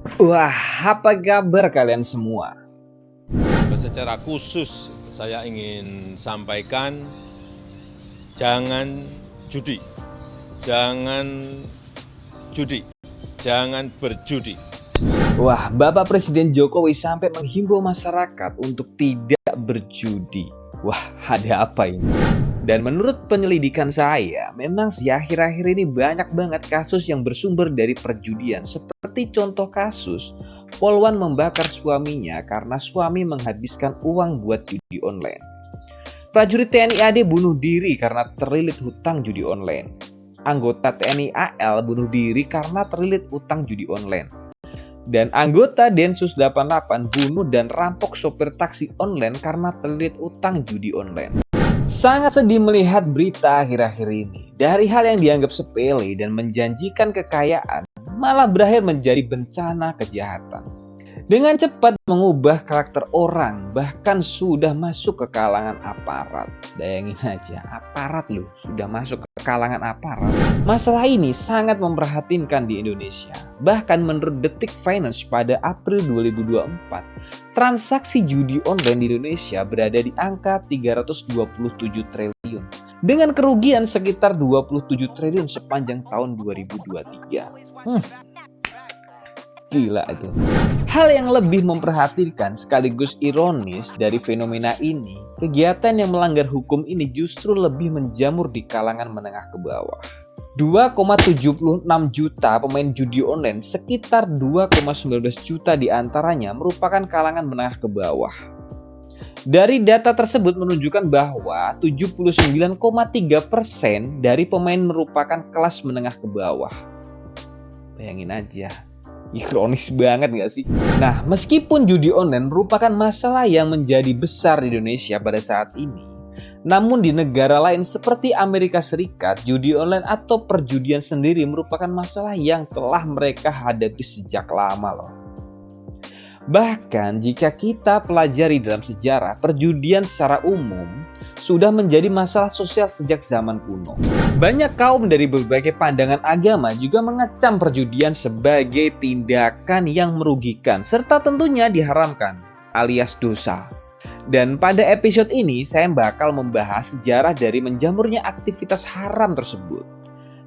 Wah, apa kabar kalian semua? Secara khusus saya ingin sampaikan, jangan judi, jangan judi, jangan berjudi. Wah, Bapak Presiden Jokowi sampai menghimbau masyarakat untuk tidak berjudi. Wah, ada apa ini? Dan menurut penyelidikan saya, memang sih akhir-akhir ini banyak banget kasus yang bersumber dari perjudian. Seperti contoh kasus, Polwan membakar suaminya karena suami menghabiskan uang buat judi online. Prajurit TNI AD bunuh diri karena terlilit hutang judi online. Anggota TNI AL bunuh diri karena terlilit utang judi online. Dan anggota Densus 88 bunuh dan rampok sopir taksi online karena terlilit utang judi online. Sangat sedih melihat berita akhir-akhir ini. Dari hal yang dianggap sepele dan menjanjikan kekayaan, malah berakhir menjadi bencana kejahatan. Dengan cepat mengubah karakter orang, bahkan sudah masuk ke kalangan aparat. Bayangin aja, aparat loh, sudah masuk ke kalangan aparat. Masalah ini sangat memprihatinkan di Indonesia. Bahkan menurut Detik Finance pada April 2024, transaksi judi online di Indonesia berada di angka 327 triliun. Dengan kerugian sekitar 27 triliun sepanjang tahun 2023. Gila itu. Hal yang lebih memperhatikan sekaligus ironis dari fenomena ini, kegiatan yang melanggar hukum ini justru lebih menjamur di kalangan menengah ke bawah. 2,76 juta pemain judi online, sekitar 2,19 juta diantaranya merupakan kalangan menengah ke bawah. Dari data tersebut menunjukkan bahwa 79,3% dari pemain merupakan kelas menengah ke bawah. Bayangin aja. Ironis banget gak sih? Nah, meskipun judi online merupakan masalah yang menjadi besar di Indonesia pada saat ini, namun di negara lain seperti Amerika Serikat, judi online atau perjudian sendiri merupakan masalah yang telah mereka hadapi sejak lama loh. Bahkan jika kita pelajari dalam sejarah, perjudian secara umum sudah menjadi masalah sosial sejak zaman kuno. Banyak kaum dari berbagai pandangan agama juga mengecam perjudian sebagai tindakan yang merugikan serta tentunya diharamkan alias dosa. Dan pada episode ini saya bakal membahas sejarah dari menjamurnya aktivitas haram tersebut.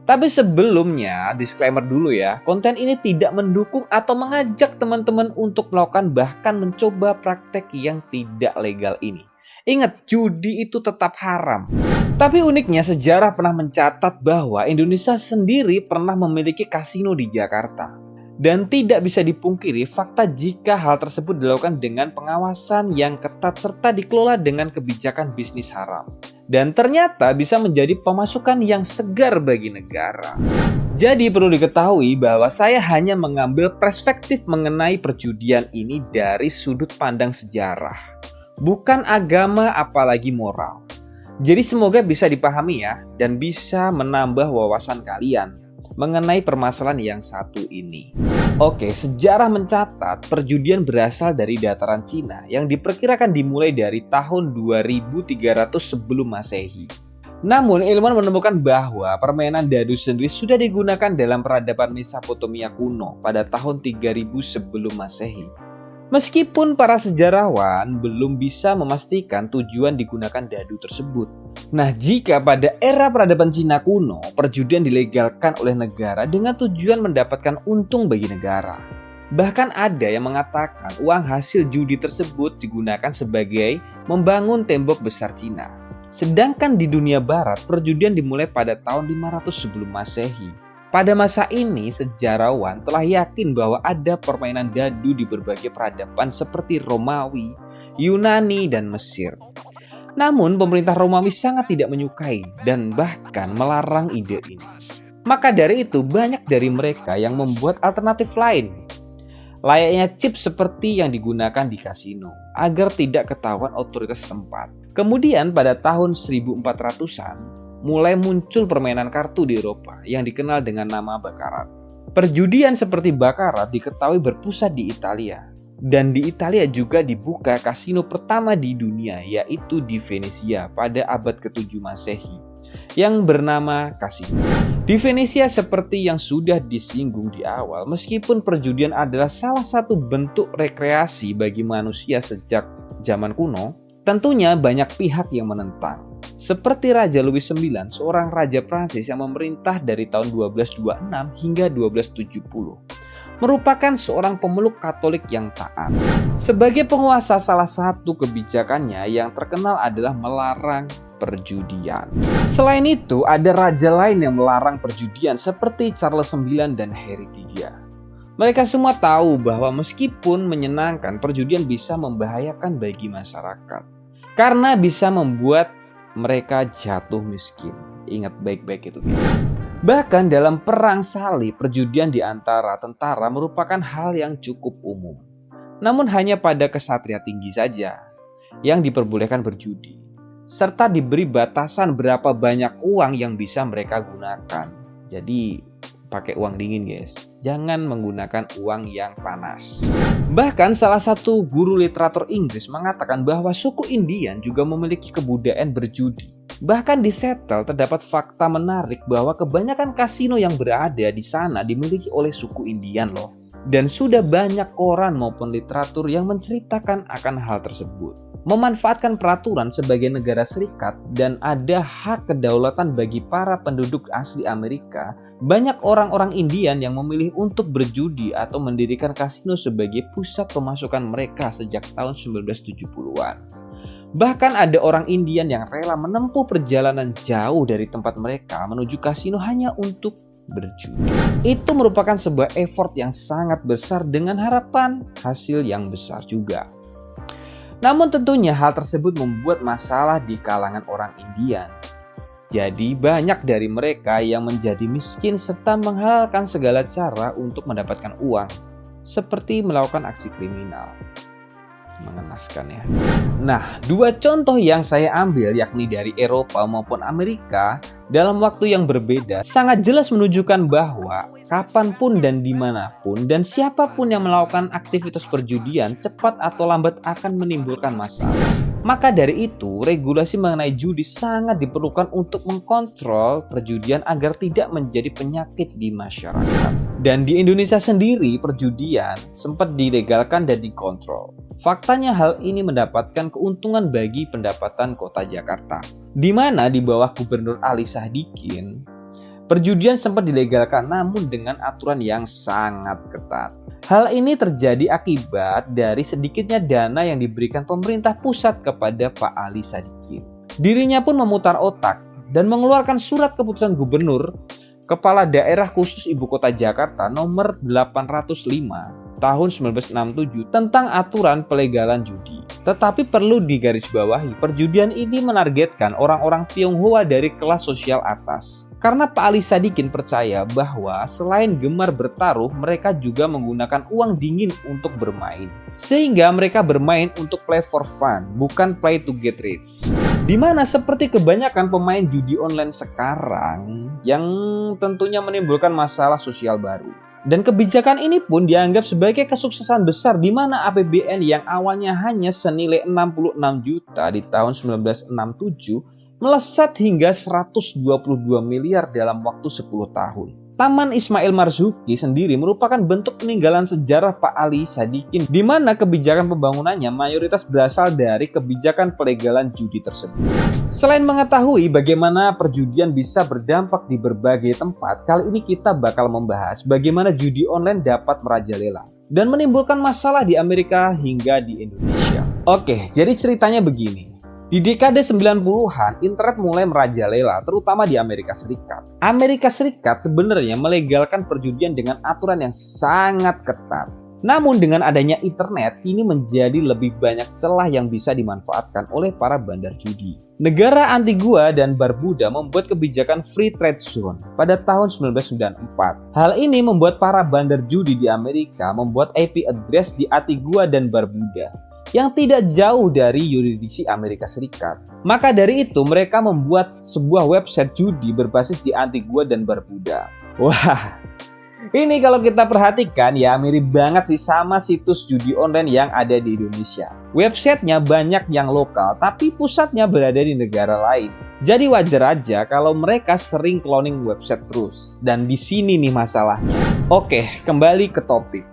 Tapi sebelumnya, disclaimer dulu ya, konten ini tidak mendukung atau mengajak teman-teman untuk melakukan bahkan mencoba praktek yang tidak legal ini. Ingat, judi itu tetap haram. Tapi uniknya sejarah pernah mencatat bahwa Indonesia sendiri pernah memiliki kasino di Jakarta. Dan tidak bisa dipungkiri fakta jika hal tersebut dilakukan dengan pengawasan yang ketat serta dikelola dengan kebijakan bisnis haram. Dan ternyata bisa menjadi pemasukan yang segar bagi negara. Jadi perlu diketahui bahwa saya hanya mengambil perspektif mengenai perjudian ini dari sudut pandang sejarah. Bukan agama apalagi moral. Jadi semoga bisa dipahami ya dan bisa menambah wawasan kalian mengenai permasalahan yang satu ini. Oke, sejarah mencatat perjudian berasal dari dataran Cina yang diperkirakan dimulai dari tahun 2300 sebelum Masehi. Namun ilmuwan menemukan bahwa permainan dadu sendiri sudah digunakan dalam peradaban Mesopotamia kuno pada tahun 3000 sebelum Masehi. Meskipun para sejarawan belum bisa memastikan tujuan digunakan dadu tersebut. Nah, jika pada era peradaban Cina kuno, perjudian dilegalkan oleh negara dengan tujuan mendapatkan untung bagi negara. Bahkan ada yang mengatakan uang hasil judi tersebut digunakan sebagai membangun tembok besar Cina. Sedangkan di dunia barat, perjudian dimulai pada tahun 500 sebelum Masehi. Pada masa ini, sejarawan telah yakin bahwa ada permainan dadu di berbagai peradaban seperti Romawi, Yunani, dan Mesir. Namun, pemerintah Romawi sangat tidak menyukai dan bahkan melarang ide ini. Maka dari itu, banyak dari mereka yang membuat alternatif lain. Layaknya chip seperti yang digunakan di kasino, agar tidak ketahuan otoritas setempat. Kemudian pada tahun 1400-an, mulai muncul permainan kartu di Eropa yang dikenal dengan nama bakarat. Perjudian seperti bakarat diketahui berpusat di Italia. Dan di Italia juga dibuka kasino pertama di dunia, yaitu di Venesia pada abad ke-7 Masehi. yang bernama kasino. Di Venesia, seperti yang sudah disinggung di awal, meskipun perjudian adalah salah satu bentuk rekreasi bagi manusia sejak zaman kuno, tentunya banyak pihak yang menentang. Seperti Raja Louis IX, seorang raja Prancis yang memerintah dari tahun 1226 hingga 1270. Merupakan seorang pemeluk Katolik yang taat. Sebagai penguasa, salah satu kebijakannya yang terkenal adalah melarang perjudian. Selain itu, ada raja lain yang melarang perjudian seperti Charles IX dan Henry III. Mereka semua tahu bahwa meskipun menyenangkan, perjudian bisa membahayakan bagi masyarakat. Karena bisa membuat mereka jatuh miskin. Ingat baik-baik itu, guys. Bahkan dalam perang salib, perjudian di antara tentara merupakan hal yang cukup umum. Namun hanya pada kesatria tinggi saja yang diperbolehkan berjudi, serta diberi batasan berapa banyak uang yang bisa mereka gunakan. Jadi pakai uang dingin, guys. Jangan menggunakan uang yang panas. Bahkan salah satu guru literatur Inggris mengatakan bahwa suku Indian juga memiliki kebudayaan berjudi. Bahkan di Seattle terdapat fakta menarik bahwa kebanyakan kasino yang berada di sana dimiliki oleh suku Indian loh. Dan sudah banyak koran maupun literatur yang menceritakan akan hal tersebut. Memanfaatkan peraturan sebagai negara serikat dan ada hak kedaulatan bagi para penduduk asli Amerika, banyak orang-orang Indian yang memilih untuk berjudi atau mendirikan kasino sebagai pusat pemasukan mereka sejak tahun 1970-an. Bahkan ada orang Indian yang rela menempuh perjalanan jauh dari tempat mereka menuju kasino hanya untuk berjudi. Itu merupakan sebuah effort yang sangat besar dengan harapan hasil yang besar juga. Namun tentunya hal tersebut membuat masalah di kalangan orang Indian. Jadi banyak dari mereka yang menjadi miskin serta menghalalkan segala cara untuk mendapatkan uang, seperti melakukan aksi kriminal. Mengenaskan ya. Nah, dua contoh yang saya ambil yakni dari Eropa maupun Amerika dalam waktu yang berbeda sangat jelas menunjukkan bahwa kapanpun dan dimanapun dan siapapun yang melakukan aktivitas perjudian cepat atau lambat akan menimbulkan masalah. Maka dari itu, regulasi mengenai judi sangat diperlukan untuk mengkontrol perjudian agar tidak menjadi penyakit di masyarakat. Dan di Indonesia sendiri, perjudian sempat dilegalkan dan dikontrol. Faktanya hal ini mendapatkan keuntungan bagi pendapatan kota Jakarta, di mana di bawah Gubernur Ali Sadikin, perjudian sempat dilegalkan namun dengan aturan yang sangat ketat. Hal ini terjadi akibat dari sedikitnya dana yang diberikan pemerintah pusat kepada Pak Ali Sadikin. Dirinya pun memutar otak dan mengeluarkan surat keputusan Gubernur Kepala Daerah Khusus Ibu Kota Jakarta nomor 805 tahun 1967 tentang aturan pelegalan judi. Tetapi perlu digarisbawahi, perjudian ini menargetkan orang-orang Tionghoa dari kelas sosial atas. Karena Pak Ali Sadikin percaya bahwa selain gemar bertaruh, mereka juga menggunakan uang dingin untuk bermain. Sehingga mereka bermain untuk play for fun, bukan play to get rich. Dimana seperti kebanyakan pemain judi online sekarang yang tentunya menimbulkan masalah sosial baru. Dan kebijakan ini pun dianggap sebagai kesuksesan besar di mana APBN yang awalnya hanya senilai 66 juta di tahun 1967 melesat hingga 122 miliar dalam waktu 10 tahun. Taman Ismail Marzuki sendiri merupakan bentuk peninggalan sejarah Pak Ali Sadikin di mana kebijakan pembangunannya mayoritas berasal dari kebijakan pelegalan judi tersebut. Selain mengetahui bagaimana perjudian bisa berdampak di berbagai tempat, kali ini kita bakal membahas bagaimana judi online dapat merajalela dan menimbulkan masalah di Amerika hingga di Indonesia. Oke, jadi ceritanya begini. Di dekade 90-an, internet mulai merajalela, terutama di Amerika Serikat. Amerika Serikat sebenarnya melegalkan perjudian dengan aturan yang sangat ketat. Namun dengan adanya internet, ini menjadi lebih banyak celah yang bisa dimanfaatkan oleh para bandar judi. Negara Antigua dan Barbuda membuat kebijakan free trade zone pada tahun 1994. Hal ini membuat para bandar judi di Amerika membuat IP address di Antigua dan Barbuda yang tidak jauh dari yurisdiksi Amerika Serikat. Maka dari itu mereka membuat sebuah website judi berbasis di Antigua dan Barbuda. Wah, Ini kalau kita perhatikan ya mirip banget sih sama situs judi online yang ada di Indonesia. Websitenya banyak yang lokal tapi pusatnya berada di negara lain. Jadi wajar aja kalau mereka sering cloning website terus. Dan di sini nih masalahnya. Oke, kembali ke topik.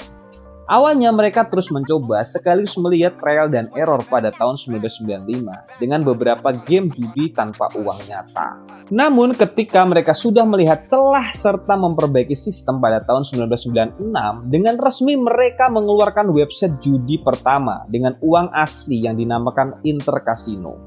Awalnya mereka terus mencoba sekaligus melihat trial dan error pada tahun 1995 dengan beberapa game judi tanpa uang nyata. Namun ketika mereka sudah melihat celah serta memperbaiki sistem pada tahun 1996, dengan resmi mereka mengeluarkan website judi pertama dengan uang asli yang dinamakan Intercasino.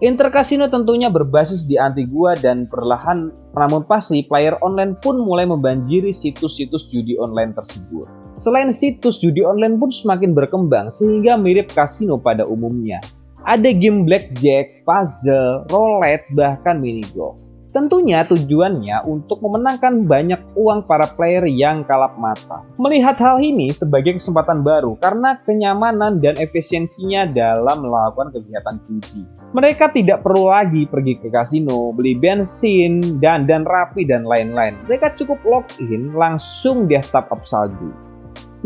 Intercasino tentunya berbasis di Antigua dan perlahan namun pasti player online pun mulai membanjiri situs-situs judi online tersebut. Selain situs judi online pun semakin berkembang sehingga mirip kasino pada umumnya. Ada game blackjack, puzzle, roulette, bahkan mini golf. Tentunya tujuannya untuk memenangkan banyak uang para player yang kalap mata. Melihat hal ini sebagai kesempatan baru karena kenyamanan dan efisiensinya dalam melakukan kegiatan judi. Mereka tidak perlu lagi pergi ke kasino, beli bensin, dan rapi, dan lain-lain. Mereka cukup login langsung desktop up salju.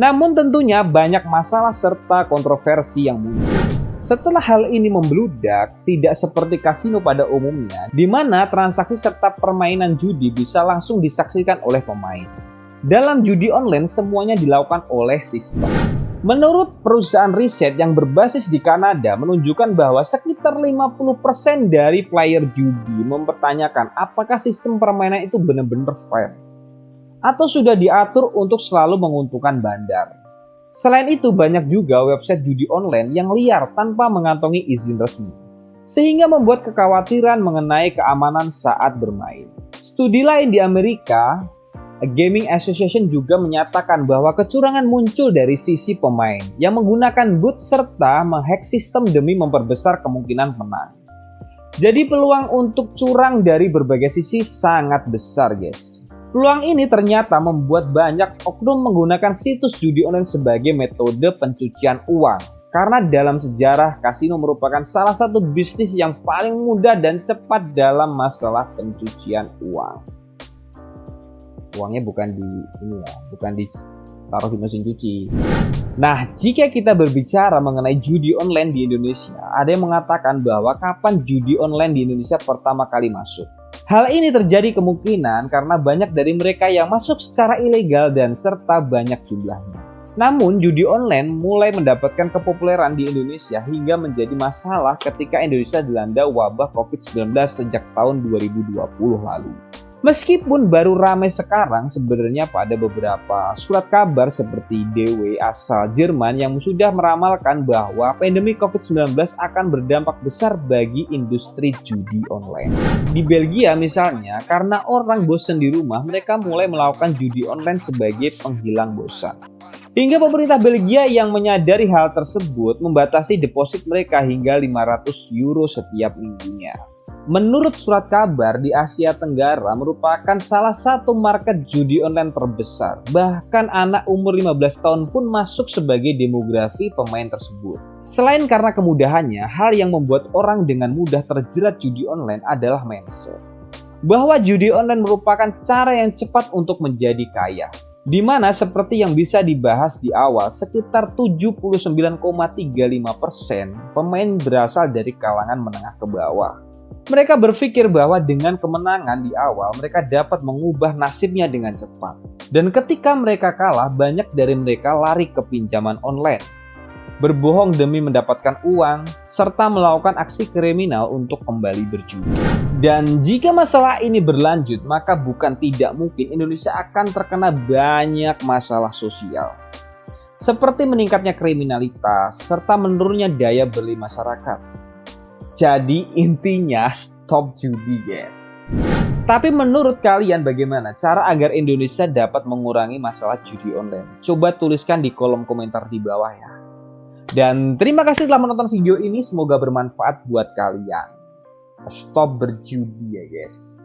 Namun tentunya banyak masalah serta kontroversi yang muncul. Setelah hal ini membludak, tidak seperti kasino pada umumnya, di mana transaksi serta permainan judi bisa langsung disaksikan oleh pemain. Dalam judi online, semuanya dilakukan oleh sistem. Menurut perusahaan riset yang berbasis di Kanada menunjukkan bahwa sekitar 50% dari player judi mempertanyakan apakah sistem permainan itu benar-benar fair atau sudah diatur untuk selalu menguntungkan bandar. Selain itu banyak juga website judi online yang liar tanpa mengantongi izin resmi, sehingga membuat kekhawatiran mengenai keamanan saat bermain. Studi lain di Amerika, Gaming Association juga menyatakan bahwa kecurangan muncul dari sisi pemain yang menggunakan bot serta menghack sistem demi memperbesar kemungkinan menang. Jadi peluang untuk curang dari berbagai sisi sangat besar, guys. Peluang ini ternyata membuat banyak oknum menggunakan situs judi online sebagai metode pencucian uang. Karena dalam sejarah, kasino merupakan salah satu bisnis yang paling mudah dan cepat dalam masalah pencucian uang. Uangnya bukan ditaruh di mesin cuci. Nah, jika kita berbicara mengenai judi online di Indonesia, ada yang mengatakan bahwa kapan judi online di Indonesia pertama kali masuk. Hal ini terjadi kemungkinan karena banyak dari mereka yang masuk secara ilegal dan serta banyak jumlahnya. Namun, judi online mulai mendapatkan kepopuleran di Indonesia hingga menjadi masalah ketika Indonesia dilanda wabah COVID-19 sejak tahun 2020 lalu. Meskipun baru ramai sekarang, sebenarnya pada beberapa surat kabar seperti DW asal Jerman yang sudah meramalkan bahwa pandemi COVID-19 akan berdampak besar bagi industri judi online. Di Belgia misalnya, karena orang bosan di rumah, mereka mulai melakukan judi online sebagai penghilang bosan. Hingga pemerintah Belgia yang menyadari hal tersebut membatasi deposit mereka hingga 500 euro setiap minggunya. Menurut surat kabar, di Asia Tenggara merupakan salah satu market judi online terbesar. Bahkan anak umur 15 tahun pun masuk sebagai demografi pemain tersebut. Selain karena kemudahannya, hal yang membuat orang dengan mudah terjerat judi online adalah mindset. Bahwa judi online merupakan cara yang cepat untuk menjadi kaya. Di mana seperti yang bisa dibahas di awal, sekitar 79,35% pemain berasal dari kalangan menengah ke bawah. Mereka berpikir bahwa dengan kemenangan di awal, mereka dapat mengubah nasibnya dengan cepat. Dan ketika mereka kalah, banyak dari mereka lari ke pinjaman online, berbohong demi mendapatkan uang, serta melakukan aksi kriminal untuk kembali berjudi. Dan jika masalah ini berlanjut, maka bukan tidak mungkin Indonesia akan terkena banyak masalah sosial. Seperti meningkatnya kriminalitas, serta menurunnya daya beli masyarakat. Jadi intinya stop judi, guys. Tapi menurut kalian bagaimana cara agar Indonesia dapat mengurangi masalah judi online? Coba tuliskan di kolom komentar di bawah ya. Dan terima kasih telah menonton video ini, semoga bermanfaat buat kalian. Stop berjudi ya, guys.